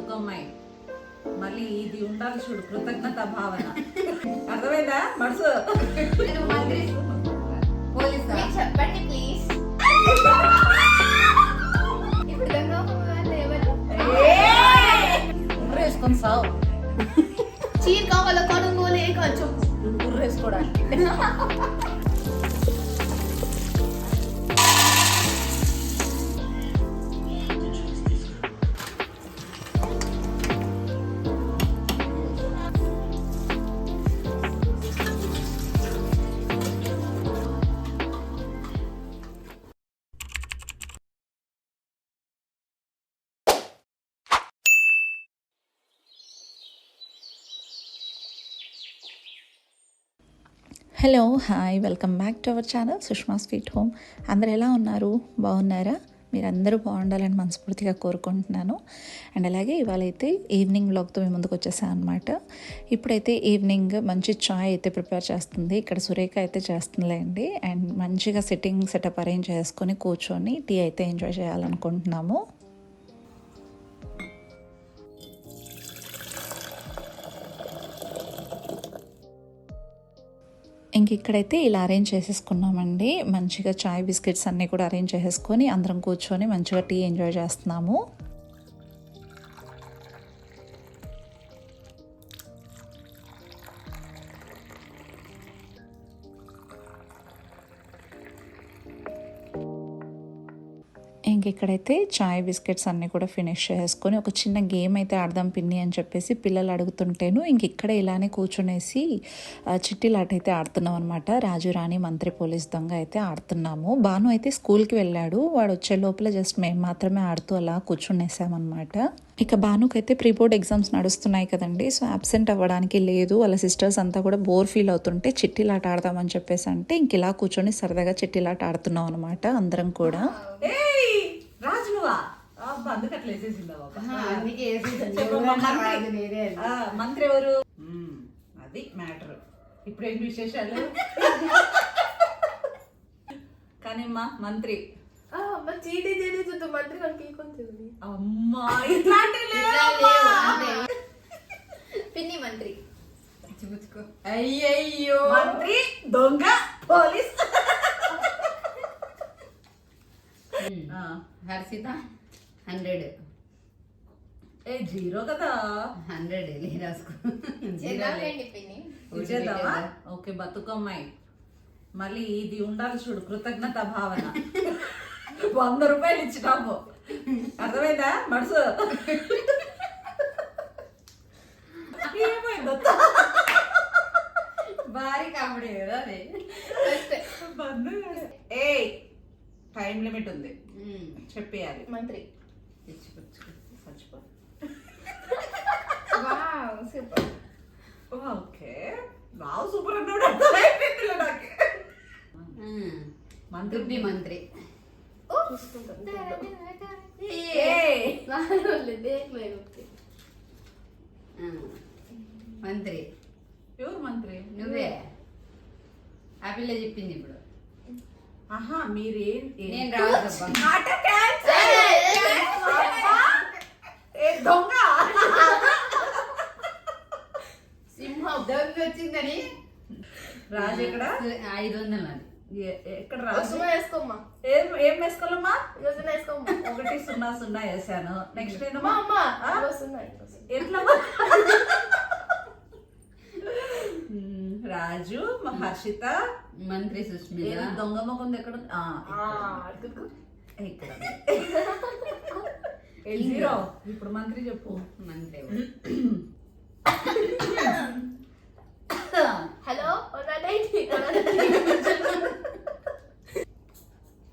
బతుకమ్మాయి మళ్ళీ ఇది ఉండాలి చూడు, కృతజ్ఞత భావన. అర్థమైందా మనసు? చెప్పండి ప్లీజ్. ఇప్పుడు వేసుకొని సావు చీర కావాలో కొనుగోలే కొంచెం వేసుకోవడానికి. Hello, hi, welcome back to our channel Sushma sweet home. అందరు ఎలా ఉన్నారు? బాగున్నారా? మీరందరూ బాగుండాలని మనస్ఫూర్తిగా కోరుకుంటున్నాను. అండ్ అలాగే ఇవాళ అయితే ఈవినింగ్ వ్లాగ్తో మేము ముందుకు వచ్చేసాను అనమాట. ఇప్పుడైతే ఈవినింగ్ మంచి చాయ్ అయితే ప్రిపేర్ చేస్తుంది ఇక్కడ సురేఖ అయితే చేస్తుందిలేండి. అండ్ మంచిగా సెటప్ అరేంజ్ చేసుకొని కూర్చొని టీ అయితే ఎంజాయ్ చేయాలనుకుంటున్నాము. ఇంక ఇక్కడైతే ఇలా అరేంజ్ చేసేసుకున్నామండి. మంచిగా చాయ్ బిస్కెట్స్ అన్నీ కూడా అరేంజ్ చేసేసుకొని అందరం కూర్చొని మంచిగా టీ ఎంజాయ్ చేస్తున్నాము. ఇంక ఇక్కడైతే చాయ్ బిస్కెట్స్ అన్నీ కూడా ఫినిష్ చేసుకొని ఒక చిన్న గేమ్ అయితే ఆడదాం పిన్ని అని చెప్పేసి పిల్లలు అడుగుతుంటేను ఇంక ఇక్కడే ఇలానే కూర్చునేసి చిట్టీలాట అయితే ఆడుతున్నాం అనమాట. రాజు రాణి మంత్రి పోలీస్ దొంగ అయితే ఆడుతున్నాము. బాను అయితే స్కూల్కి వెళ్ళాడు. వాడు వచ్చే లోపల జస్ట్ మేము మాత్రమే ఆడుతూ అలా కూర్చునేసామన్నమాట. ఇక బానుకైతే ప్రీ బోర్డ్ ఎగ్జామ్స్ నడుస్తున్నాయి కదండి. సో అబ్సెంట్ అవ్వడానికి లేదు. వాళ్ళ సిస్టర్స్ అంతా కూడా బోర్ ఫీల్ అవుతుంటే చిట్టీలాట ఆడదామని చెప్పేసి అంటే ఇంక ఇలా కూర్చొని సరదాగా చిట్టీలాట ఆడుతున్నాం అనమాట అందరం కూడా. రాజు నువ్వా? మంత్రి ఎవరు? అది మ్యాటర్. ఇప్పుడేం విశేషాలు? కానీ మా మంత్రి చీటీ చేసి మంత్రి అమ్మా పిన్ని మంత్రి అయ్యయ్యో మంత్రి దొంగ పోలీస్. హర్షిత 100. ఏ జీరో కదా, 100 రాసుకో. ఇచ్చేద్దామా? ఓకే బతుకమ్మాయి మళ్ళీ ఇది ఉండాలి చూడు, కృతజ్ఞత భావన. 100 రూపాయలు ఇచ్చినాము. అర్థమైందా మనసు? ఏమైందో భారీ కామెడీ కదా అది. ఏ టైం లిమిట్ ఉంది, చెప్పేయాలి. మంత్రి చచ్చిపో. సూపర్. ఓకే వావ్ సూపర్ అన్నాడు. అర్థమైపోయింది నాకు. మంత్రి మంత్రి మంత్రి ఎవరు మంత్రి? నువ్వే. ఆ పిల్ల చెప్పింది ఇప్పుడు. ఆహా మీరేం నేను రావద్దబ్బా. దొంగ సింహం దొంగ వచ్చిందని రాజు ఎక్కడ? 500 అది. ఎక్కడ రాజు? వేసుకోమ్మా. ఏం వేసుకోవాలమ్మా? 100 వేసాను. నెక్స్ట్ ఎట్లా? రాజు హర్షిత మంత్రి సుష్మిత. దొంగ మొక్క ఎక్కడ? ఇక్కడ. జీరో. ఇప్పుడు మంత్రి చెప్పు. మంత్రి hello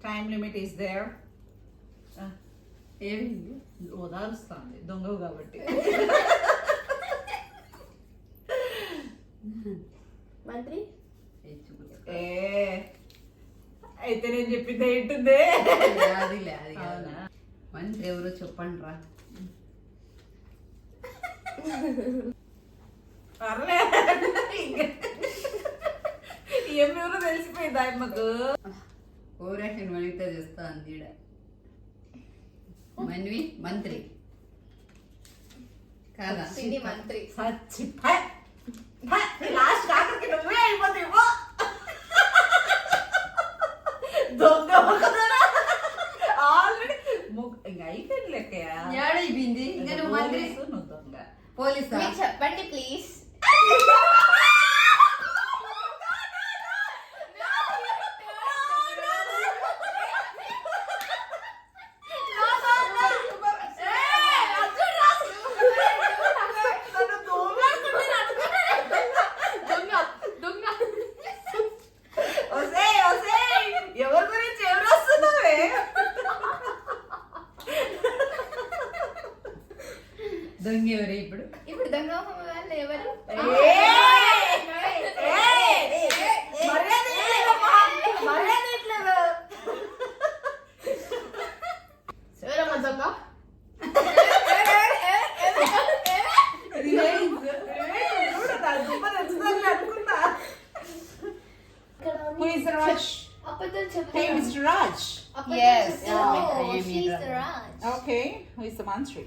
time limit is there. ఏమైంది? ఓదారుస్తుంది దొంగవు కాబట్టి. మంత్రి అయితే నేను చెప్పింది ఏంటుంది? అది మంత్రి ఎవరో చెప్పండి రా. ఏమెవరో తెలిసిపోయింది ఆయమ్మకు. ఓరాషన్ వనిత చేస్తా అంది. మన్వి మంత్రి కాదా పిండి మంత్రి. సచ్చి లాస్ట్ ఆఖరికి నువ్వే అయిపోతావు. దొంగ ఆల్రెడీ ఇంకా అయిపోయింది లెక్కయా. ఏడైపోయింది ఇంకా నువ్వు మంత్రి నువ్వు దొంగ. పోలీసా మీరు చెప్పండి ప్లీజ్. ఎవరి గురించి ఎవరు వస్తున్నావే? దొంగ ఎవరు ఇప్పుడు ఇప్పుడు దొంగ వాళ్ళు ఎవరు? ఎవరమ్మా దొంగ? అబద్ధం చెప్పు. Mr. Raj. అబద్ధం Yes. చెప్పు. Yeah, Oh, Mr. she's the Raj. Okay, who is the Mantri?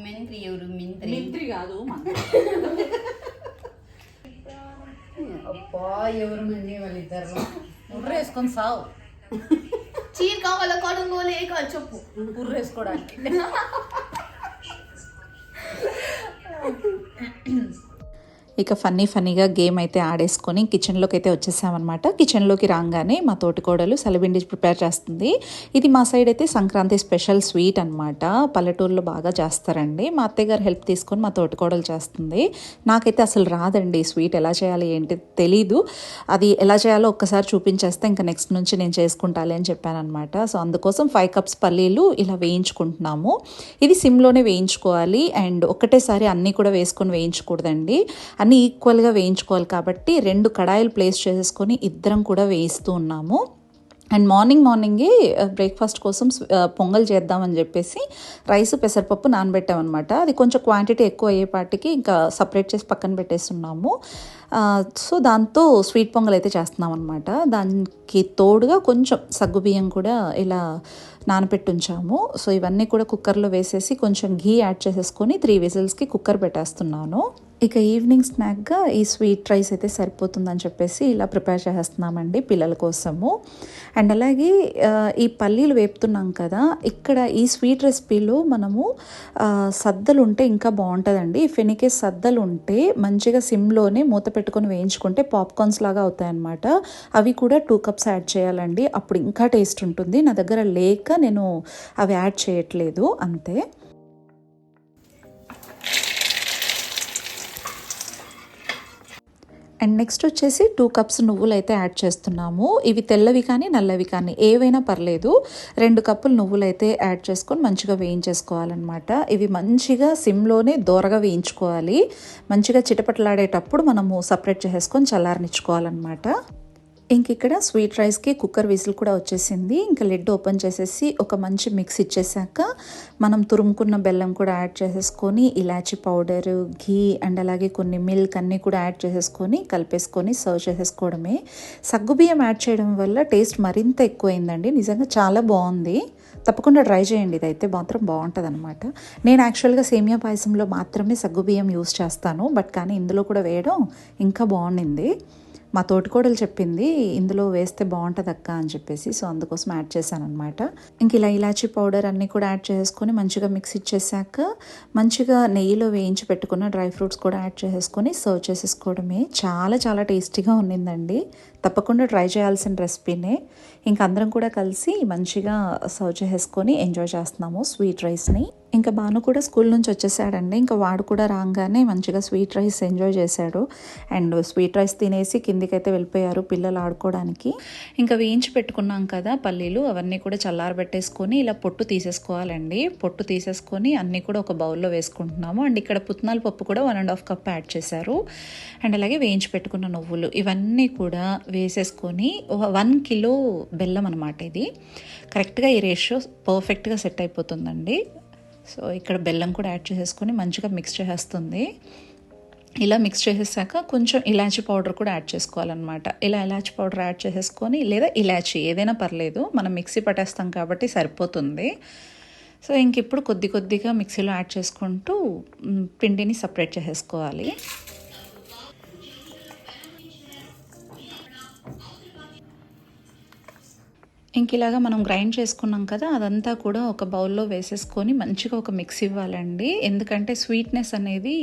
మంత్రి ఎవరు మంత్రి మింత్రి కాదు మంత్రి. అబ్బా ఎవరు మంది వాళ్ళిద్దరు ఉర్రేసుకొని సావు చీర కావాలా కొనుగోలు ఏ కావాలి చెప్పు. ఉర్రేసుకోవడానికి. ఇక ఫన్నీగా గేమ్ అయితే ఆడేసుకొని కిచెన్లోకి అయితే వచ్చేసామన్నమాట. కిచెన్లోకి రాగానే మా తోటికోడలు సలిబిండి ప్రిపేర్ చేస్తుంది. ఇది మా సైడ్ అయితే సంక్రాంతి స్పెషల్ స్వీట్ అనమాట. పల్లెటూరులో బాగా చేస్తారండి. మా అత్తయ్య గారు హెల్ప్ తీసుకొని మా తోటికోడలు చేస్తుంది. నాకైతే అసలు రాదండి స్వీట్ ఎలా చేయాలి ఏంటి తెలీదు. అది ఎలా చేయాలో ఒక్కసారి చూపించేస్తే ఇంకా నెక్స్ట్ నుంచి నేను చేసుకుంటాలి అని చెప్పాను అనమాట. సో అందుకోసం 5 కప్స్ పల్లీలు ఇలా వేయించుకుంటున్నాము. ఇది సిమ్లోనే వేయించుకోవాలి అండ్ ఒక్కటేసారి అన్నీ కూడా వేసుకొని వేయించకూడదండి. అన్నీ ఈక్వల్గా వేయించుకోవాలి కాబట్టి 2 కడాయిలు ప్లేస్ చేసేసుకొని ఇద్దరం కూడా వేయిస్తూ ఉన్నాము. అండ్ మార్నింగే బ్రేక్ఫాస్ట్ కోసం పొంగల్ చేద్దామని చెప్పేసి రైస్ పెసరపప్పు నానబెట్టామన్నమాట. అది కొంచెం క్వాంటిటీ ఎక్కువ అయ్యేపాటికి ఇంకా సపరేట్ చేసి పక్కన పెట్టేస్తున్నాము. సో దాంతో స్వీట్ పొంగల్ అయితే చేస్తున్నాం అనమాట. దానికి తోడుగా కొంచెం సగ్గుబియ్యం కూడా ఇలా నానబెట్టి ఉంచాము. సో ఇవన్నీ కూడా కుక్కర్లో వేసేసి కొంచెం ఘీ యాడ్ చేసేసుకొని 3 విజిల్స్కి కుక్కర్ పెట్టేస్తున్నాను. ఇక ఈవినింగ్ స్నాక్గా ఈ స్వీట్ రైస్ అయితే సరిపోతుందని చెప్పేసి ఇలా ప్రిపేర్ చేస్తున్నామండి పిల్లల కోసము. అండ్ అలాగే ఈ పల్లీలు వేపుతున్నాం కదా, ఇక్కడ ఈ స్వీట్ రెసిపీలో మనము సద్దలు ఉంటే ఇంకా బాగుంటుందండి. ఇఫ్ ఎనీకేస్ సద్దలు ఉంటే మంచిగా సిమ్లోనే మూత పెట్టుకొని వేయించుకుంటే పాప్కార్న్స్ లాగా అవుతాయన్నమాట. అవి కూడా 2 కప్స్ యాడ్ చేయాలండి, అప్పుడు ఇంకా టేస్ట్ ఉంటుంది. నా దగ్గర లేక నేను అవి యాడ్ చేయట్లేదు అంతే. అండ్ నెక్స్ట్ వచ్చేసి 2 కప్స్ నువ్వులు అయితే యాడ్ చేస్తున్నాము. ఇవి తెల్లవి కానీ నల్లవి కానీ ఏవైనా పర్లేదు. 2 కప్పులు నువ్వులు అయితే యాడ్ చేసుకొని మంచిగా వేయించేసుకోవాలన్నమాట. ఇవి మంచిగా సిమ్లోనే దోరగా వేయించుకోవాలి. మంచిగా చిటపటలాడేటప్పుడు మనము సపరేట్ చేసేసుకొని చల్లారనిచ్చుకోవాలన్నమాట. ఇంక ఇక్కడ స్వీట్ రైస్కి కుక్కర్ విజిల్ కూడా వచ్చేసింది. ఇంకా లిడ్ ఓపెన్ చేసేసి ఒక మంచి మిక్స్ ఇచ్చేసాక మనం తురుముకున్న బెల్లం కూడా యాడ్ చేసేసుకొని ఇలాచీ పౌడర్, ఘీ అండ్ అలాగే కొన్ని మిల్క్ అన్నీ కూడా యాడ్ చేసేసుకొని కలిపేసుకొని సర్వ్ చేసేసుకోవడమే. సగ్గుబియ్యం యాడ్ చేయడం వల్ల టేస్ట్ మరింత ఎక్కువైందండి. నిజంగా చాలా బాగుంది. తప్పకుండా ట్రై చేయండి. ఇదైతే మాత్రం బాగుంటుంది అనమాట. నేను యాక్చువల్గా సేమియా పాయసంలో మాత్రమే సగ్గుబియ్యం యూస్ చేస్తాను, బట్ కానీ ఇందులో కూడా వేయడం ఇంకా బాగుండింది. మా తోటికోడలు చెప్పింది ఇందులో వేస్తే బాగుంటుంది అక్క అని చెప్పేసి, సో అందుకోసం యాడ్ చేశాను అనమాట. ఇంక ఇలా ఇలాచీ పౌడర్ అన్నీ కూడా యాడ్ చేసుకొని మంచిగా మిక్స్ ఇచ్చేసాక మంచిగా నెయ్యిలో వేయించి పెట్టుకున్న డ్రై ఫ్రూట్స్ కూడా యాడ్ చేసేసుకొని సర్వ్ చేసేసుకోవడమే. చాలా చాలా టేస్టీగా ఉన్నిందండి. తప్పకుండా ట్రై చేయాల్సిన రెసిపీనే. ఇంక అందరం కూడా కలిసి మంచిగా సర్వ్ చేసేసుకొని ఎంజాయ్ చేస్తున్నాము స్వీట్ రైస్ని. ఇంకా భాను కూడా స్కూల్ నుంచి వచ్చేసాడండి. ఇంకా వాడు కూడా రాగానే మంచిగా స్వీట్ రైస్ ఎంజాయ్ చేశాడు. అండ్ స్వీట్ రైస్ తినేసి కిందికైతే వెళ్ళిపోయారు పిల్లలు ఆడుకోవడానికి. ఇంకా వేయించి పెట్టుకున్నాం కదా పల్లీలు, అవన్నీ కూడా చల్లారబెట్టేసుకొని ఇలా పొట్టు తీసేసుకోవాలండి. పొట్టు తీసేసుకొని అన్నీ కూడా ఒక బౌల్లో వేసుకుంటున్నాము. అండ్ ఇక్కడ పుట్నాల పప్పు కూడా 1.5 కప్ యాడ్ చేశారు. అండ్ అలాగే వేయించి పెట్టుకున్న నువ్వులు ఇవన్నీ కూడా వేసేసుకొని 1 కిలో బెల్లం అనమాట. ఇది కరెక్ట్గా ఈ రేషియో పర్ఫెక్ట్గా సెట్ అయిపోతుందండి. సో ఇక్కడ బెల్లం కూడా యాడ్ చేసేసుకొని మంచిగా మిక్స్ చేసేస్తుంది. ఇలా మిక్స్ చేసేసాక కొంచెం ఇలాచీ పౌడర్ కూడా యాడ్ చేసుకోవాలన్నమాట. ఇలా ఇలాచీ పౌడర్ యాడ్ చేసేసుకొని లేదా ఇలాచీ ఏదైనా పర్లేదు, మనం మిక్సీ పట్టేస్తాం కాబట్టి సరిపోతుంది. సో ఇంక ఇప్పుడు కొద్ది కొద్దిగా మిక్సీలో యాడ్ చేసుకుంటూ పిండిని సపరేట్ చేసేసుకోవాలి. ఇంక ఇలాగా మనం గ్రైండ్ చేసుకున్నాం కదా, అదంతా కూడా ఒక బౌల్లో వేసేసుకొని మంచిగా ఒక మిక్స్ ఇవ్వాలండి. ఎందుకంటే స్వీట్నెస్ అనేది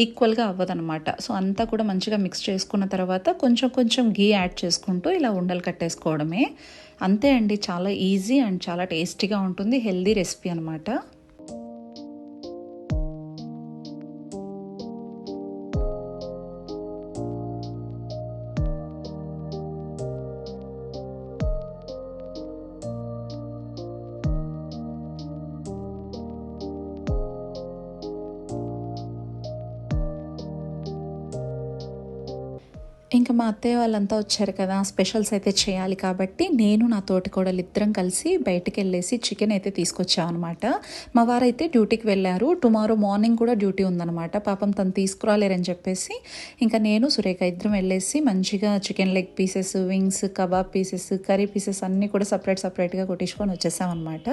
ఈక్వల్గా అవ్వదనమాట. సో అంతా కూడా మంచిగా మిక్స్ చేసుకున్న తర్వాత కొంచెం కొంచెం గీ యాడ్ చేసుకుంటూ ఇలా ఉండలు కట్టేసుకోవడమే. అంతే అండి, చాలా ఈజీ అండ్ చాలా టేస్టీగా ఉంటుంది. హెల్దీ రెసిపీ అనమాట. ఇంకా మా అత్తయ్య వాళ్ళంతా వచ్చారు కదా, స్పెషల్స్ అయితే చేయాలి కాబట్టి నేను నా తోటికోడలు ఇద్దరం కలిసి బయటికి వెళ్ళేసి చికెన్ అయితే తీసుకొచ్చామన్నమాట. మా వారైతే డ్యూటీకి వెళ్ళారు. టుమారో మార్నింగ్ కూడా డ్యూటీ ఉందన్నమాట. పాపం తను తీసుకురాలేరని చెప్పేసి ఇంకా నేను సురేఖ ఇద్దరం వెళ్ళేసి మంచిగా chicken leg pieces, wings, kebab pieces, curry pieces అన్నీ కూడా సపరేట్గా కొట్టించుకొని వచ్చేసామన్నమాట.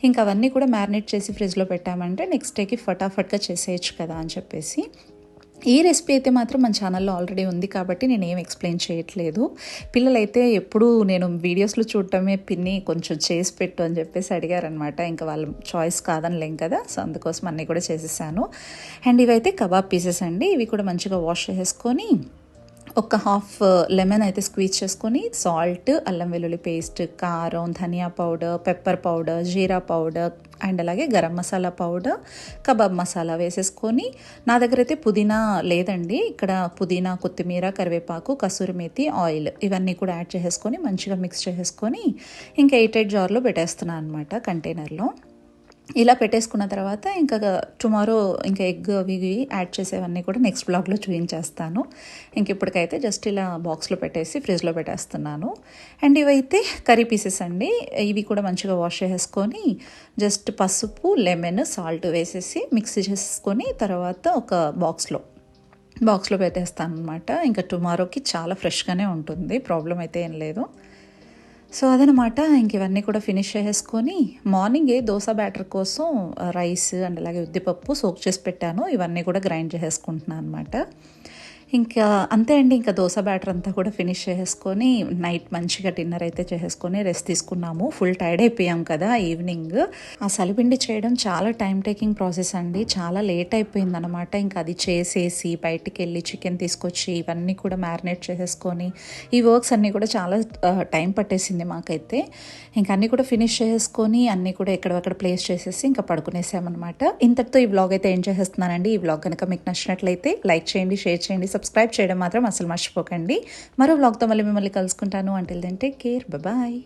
ఇంకా అవన్నీ కూడా మ్యారినేట్ చేసి ఫ్రిడ్జ్లో పెట్టామంటే నెక్స్ట్ డేకి ఫటాఫట్గా చేసేయచ్చు కదా అని చెప్పేసి. ఈ రెసిపీ అయితే మాత్రం మన ఛానల్లో ఆల్రెడీ ఉంది కాబట్టి నేను ఏం ఎక్స్ప్లెయిన్ చేయట్లేదు. పిల్లలైతే ఎప్పుడు నేను వీడియోస్లో చూడటమే పిన్ని కొంచెం చేసి పెట్టు అని చెప్పేసి అడిగారనమాట. ఇంకా వాళ్ళ చాయిస్ కాదనిలేం కదా, సో అందుకోసం అన్నీ కూడా చేసేసాను. అండ్ ఇవైతే కబాబ్ పీసెస్ అండి. ఇవి కూడా మంచిగా వాష్ చేసేసుకొని ఒక హాఫ్ లెమన్ అయితే స్క్వీజ్ చేసుకొని సాల్ట్, అల్లం వెల్లుల్లి పేస్ట్, కారం, ధనియా పౌడర్, పెప్పర్ పౌడర్, జీరా పౌడర్ అండ్ అలాగే గరం మసాలా పౌడర్, కబాబ్ మసాలా వేసేసుకొని, నా దగ్గర అయితే పుదీనా లేదండి, ఇక్కడ పుదీనా, కొత్తిమీర, కరివేపాకు, కసూరి మేతి, ఆయిల్ ఇవన్నీ కూడా యాడ్ చేసేసుకొని మంచిగా మిక్స్ చేసేసుకొని ఇంకా 8 జార్లో పెట్టేస్తున్నాను అనమాట, కంటైనర్లో. ఇలా పెట్టేసుకున్న తర్వాత ఇంకా టుమారో ఇంకా ఎగ్ అవి యాడ్ చేసేవన్నీ కూడా నెక్స్ట్ బ్లాగ్లో చూపించేస్తాను. ఇంక ఇప్పటికైతే జస్ట్ ఇలా బాక్స్లో పెట్టేసి ఫ్రిడ్జ్లో పెట్టేస్తున్నాను. అండ్ ఇవైతే కర్రీ పీసెస్ అండి. ఇవి కూడా మంచిగా వాష్ చేసేసుకొని జస్ట్ పసుపు, లెమన్, సాల్ట్ వేసేసి మిక్స్ చేసుకొని తర్వాత ఒక బాక్స్లో పెట్టేస్తాను అనమాట. ఇంకా టుమారోకి చాలా ఫ్రెష్గానే ఉంటుంది, ప్రాబ్లం అయితే ఏం లేదు. సో అదనమాట. ఇంక ఇవన్నీ కూడా ఫినిష్ చేసేసుకొని మార్నింగే దోశ బ్యాటర్ కోసం రైస్ అండ్ అలాగే ఉద్దిపప్పు సోక్ చేసి పెట్టాను. ఇవన్నీ కూడా గ్రైండ్ చేసేసుకుంటున్నాను అనమాట. ఇంకా అంతే అండి, ఇంకా దోశ బ్యాటర్ అంతా కూడా ఫినిష్ చేసేసుకొని నైట్ మంచిగా డిన్నర్ అయితే చేసేసుకొని రెస్ట్ తీసుకున్నాము. ఫుల్ టైర్డ్ అయిపోయాం కదా ఈవినింగ్. ఆ సలిపిండి చేయడం చాలా టైం టేకింగ్ ప్రాసెస్ అండి, చాలా లేట్ అయిపోయింది అనమాట. ఇంకా అది చేసేసి బయటికి వెళ్ళి చికెన్ తీసుకొచ్చి ఇవన్నీ కూడా మ్యారినేట్ చేసేసుకొని ఈ వర్క్స్ అన్నీ కూడా చాలా టైం పట్టేసింది మాకైతే. ఇంకా అన్నీ కూడా ఫినిష్ చేసేసుకొని అన్నీ కూడా ఎక్కడక్కడ ప్లేస్ చేసేసి ఇంకా పడుకునేసామన్నమాట. ఇంతటితో ఈ వ్లాగ్ అయితే ఏం చేసేస్తున్నానండి. ఈ వ్లాగ్ కనుక మీకు నచ్చినట్లయితే లైక్ చేయండి, షేర్ చేయండి, సబ్స్క్రైబ్ చేయడం మాత్రం అసలు మర్చిపోకండి. మరో వ్లాగ్తో మళ్ళీ మిమ్మల్ని కలుసుకుంటాను. Until then take care, bye.